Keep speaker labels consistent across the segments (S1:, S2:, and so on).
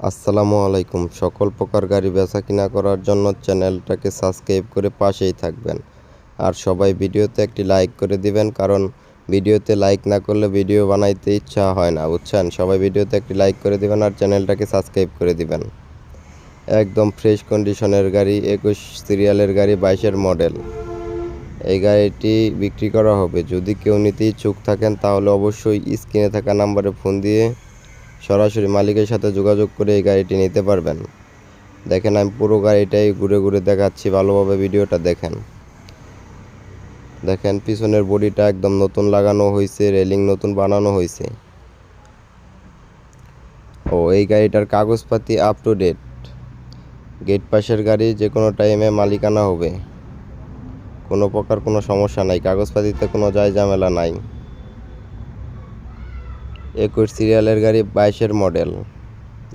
S1: আসসালামু আলাইকুম। সকল প্রকার গাড়ি বেচা-কিনা করার জন্য চ্যানেলটাকে সাবস্ক্রাইব করে পাশেই থাকবেন। আর সবাই ভিডিওতে একটি লাইক করে দিবেন, কারণ ভিডিওতে লাইক না করলে ভিডিও বানাইতে ইচ্ছা হয় না, বুঝছেন? সবাই ভিডিওতে একটি লাইক করে দিবেন আর চ্যানেলটাকে সাবস্ক্রাইব করে দিবেন। একদম ফ্রেশ কন্ডিশনের গাড়ি, 21 সিরিয়ালের গাড়ি, 22-এর মডেল। এই গাড়িটি বিক্রি করা হবে। যদি কেউ নিতে ইচ্ছুক থাকেন তাহলে অবশ্যই স্ক্রিনে থাকা নাম্বারে ফোন দিয়ে সরাসরি মালিকের সাথে যোগাযোগ করে এই গাড়িটি নিতে পারবেন। দেখেন, আমি পুরো গাড়িটাই ঘুরে ঘুরে দেখাচ্ছি, ভালোভাবে ভিডিওটা দেখেন। দেখেন, পিছনের বডিটা একদম নতুন লাগানো হয়েছে, রেলিং নতুন বানানো হয়েছে। এই গাড়িটার কাগজপাতি আপ টু ডেট। গেট পাশের গাড়ি, যে কোনো টাইমে মালিকানা হবে, কোনো প্রকার কোনো সমস্যা নাই, কাগজপাতিতে কোনো ঝামেলা নাই। 21 সিরিয়ালের গাড়ি, 22-এর মডেল।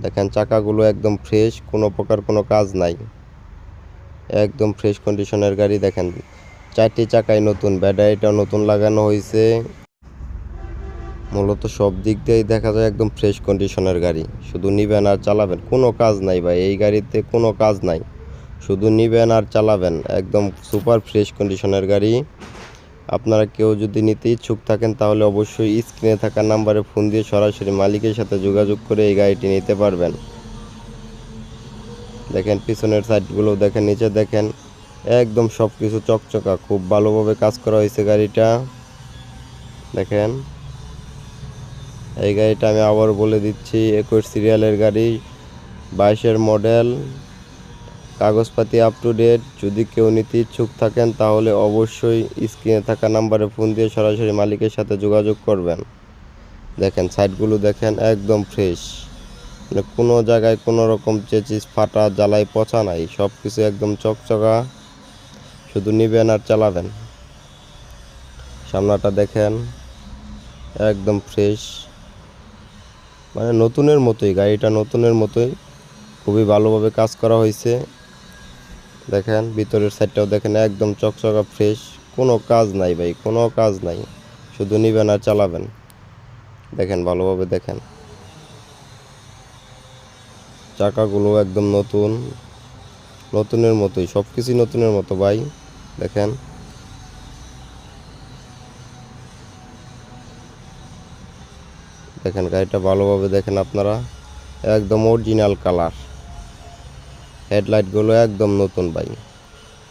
S1: দেখেন, চাকাগুলো একদম ফ্রেশ, কোনো প্রকার কোনো কাজ নাই, একদম ফ্রেশ কন্ডিশনের গাড়ি। দেখেন, 4টি চাকাই নতুন, ব্যাটারিটাও নতুন লাগানো হয়েছে। মূলত সব দিক দিয়েই দেখা যায় একদম ফ্রেশ কন্ডিশনের গাড়ি। শুধু নিবেন আর চালাবেন, কোনো কাজ নাই ভাই, এই গাড়িতে কোনো কাজ নাই, শুধু নিবেন আর চালাবেন। একদম সুপার ফ্রেশ কন্ডিশনের গাড়ি। আপনারা কেউ যদি নিতে ইচ্ছুক থাকেন তাহলে অবশ্যই স্ক্রিনে থাকা নাম্বারে ফোন দিয়ে সরাসরি মালিকের সাথে যোগাযোগ করে এই গাড়িটি নিতে পারবেন। দেখেন, পিছনের সাইডগুলো দেখেন, নিচে দেখেন, একদম সব কিছু চকচকা, খুব ভালোভাবে কাজ করা হয়েছে গাড়িটা। দেখেন, এই গাড়িটা আমি আবার বলে দিচ্ছি, 21 সিরিয়ালের গাড়ি, 22-এর মডেল, কাগজপাতি আপ টু ডেট। যদি কেউ নিতে ইচ্ছুক থাকেন তাহলে অবশ্যই স্ক্রিনে থাকা নাম্বারে ফোন দিয়ে সরাসরি মালিকের সাথে যোগাযোগ করবেন। দেখেন, সাইডগুলো দেখেন, একদম ফ্রেশ, মানে কোনো জায়গায় কোনো রকম চেচিস, ফাটা, জ্বালাই, পচা নাই, সব কিছু একদম চকচকা, শুধু নিবেন আর চালাবেন। সামনাটা দেখেন, একদম ফ্রেশ, মানে নতুনের মতোই, গাড়িটা নতুনের মতোই, খুবই ভালোভাবে কাজ করা হয়েছে। দেখেন, ভিতরের সাইডটাও দেখেন, একদম চকচকা ফ্রেশ, কোনো কাজ নাই ভাই, কোনো কাজ নাই, শুধু নিবেন আর চালাবেন। দেখেন, ভালোভাবে দেখেন, চাকাগুলো একদম নতুন, নতুনের মতোই, সব কিছুই নতুনের মতো ভাই। দেখেন, দেখেন গাড়িটা ভালোভাবে দেখেন আপনারা, একদম অরিজিনাল কালার, হেডলাইটগুলো একদম নতুন ভাই,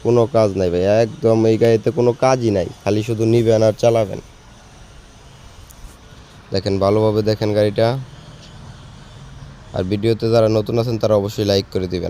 S1: কোনো কাজ নাই ভাই, একদম এই গাড়িতে কোনো কাজই নাই, খালি শুধু নিবেন আর চালাবেন। দেখেন, ভালোভাবে দেখেন গাড়িটা। আর ভিডিওতে যারা নতুন আছেন তারা অবশ্যই লাইক করে দিবেন।